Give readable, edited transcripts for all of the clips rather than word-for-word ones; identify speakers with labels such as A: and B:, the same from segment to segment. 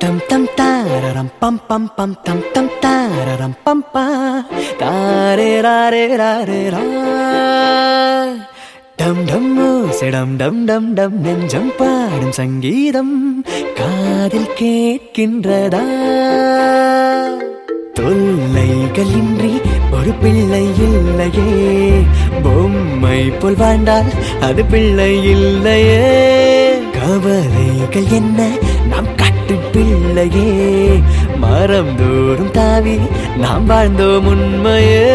A: Tam tam tararam pam pam pam tam tam tararam pam pa tare ra re ra re ra dum dum sedam dum dum dum நெஞ்சம் பாடும் சங்கீதம் காதில் கேட்கின்றதா தொல்லைகளின்றி ஒரு பிள்ளை இல்லையே பொம்மை போல் வாழ்ந்தால் அது பிள்ளை இல்லையே கவலைகள் என்ன நாம் காட்டும் பிள்ளையே மரம் தோறும் தாவி நாம் வாழ்ந்தோம் உண்மையே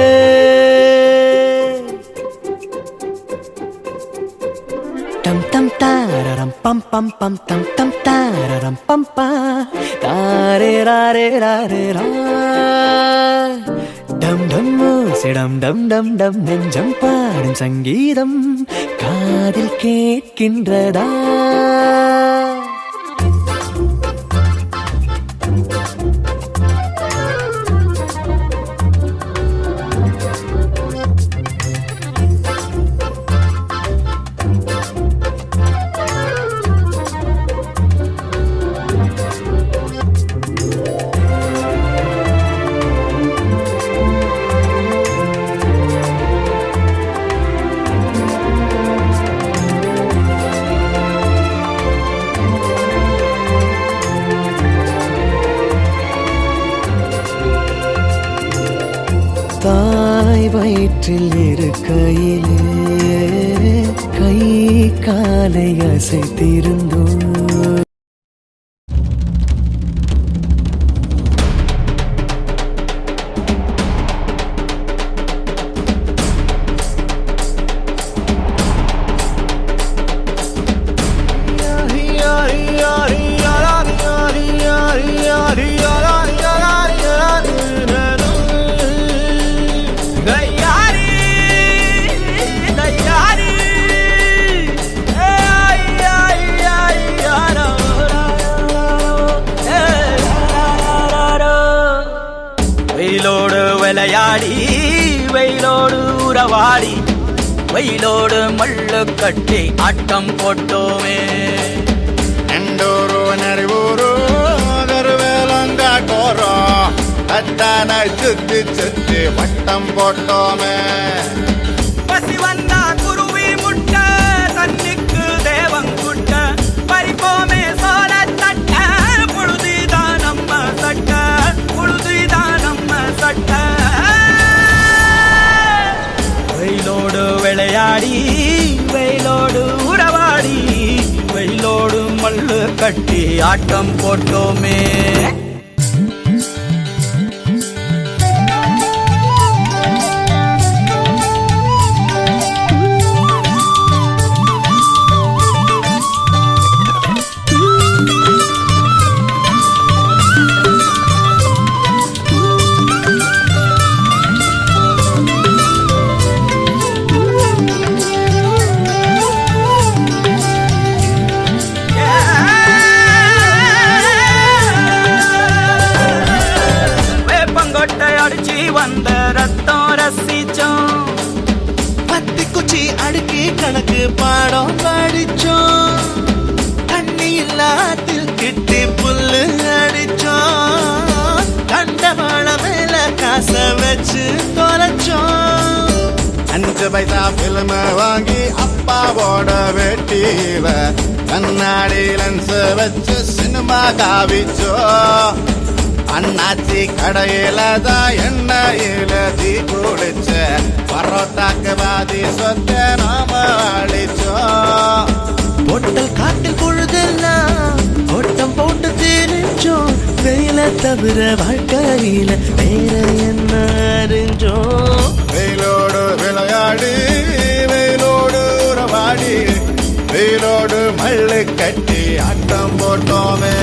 A: tam tam tararam pam pam pam tam tam tararam pam pa tare ra re ra re ra dum dum sedam dum dum dum நெஞ்சம் பாடும் சங்கீதம் காதில் கேட்கின்றதா தாய் வயிற்றில் இருக்கையிலே கை காலை அசைத்திருந்தோம்
B: வெயிலோடு விளையாடி வெயிலோடு உறவாடி வெயிலோடு மல்லு கட்டி ஆட்டம் போட்டோமே
C: எண்டூரு நரிவூரு கருவேலங்காட்டோரோ அத்தான சுத்தி சுத்தி வட்டம் போட்டோமே
B: பசி வந்தா குருவி முட்ட தண்ணிக்கு தேவங்குட்ட பறிப்போமே சோழ தட்ட புழுதிதான் நம்ம சட்ட புழுதிதான் நம்ம சட்ட வெயிலோடு விளையாடி வெயிலோடு உறவாடி வெயிலோடு மல்லு கட்டி ஆட்டம் போட்டோமே வந்த ரத்தம் ரசிச்சோம்
D: பத்தி குச்சி அடுக்கி கணக்கு பாடம் படிச்சோம் தண்ணி இல்லாத்தில் கிட்டி புல்லு அடிச்சோம் கண்டவாள மேல காச வச்சு தொலைச்சோம்
C: 5 பைசா பிலிம வாங்கி அப்பாவோட வெட்டியில கண்ணாடி லென்ஸ் வச்சு சினிமா காவிச்சோ அண்ணாச்சி கடையில தான் எண்ணெயில தீ குளிச்ச பரோட்டாக்கு பாதி சொத்த நாம அழிச்சோம்
D: பொட்டல் காட்டில் பொழுதெல்லாம் ஓட்டம் போட்டு திரிஞ்சோம் வெயில தவிர வாழ்க்கையில வேற என்ன அறிஞ்சோம்
C: வெயிலோடு விளையாடி வெயிலோடு உறவாடி வெயிலோடு மல்லு கட்டி ஆட்டம் போட்டோமே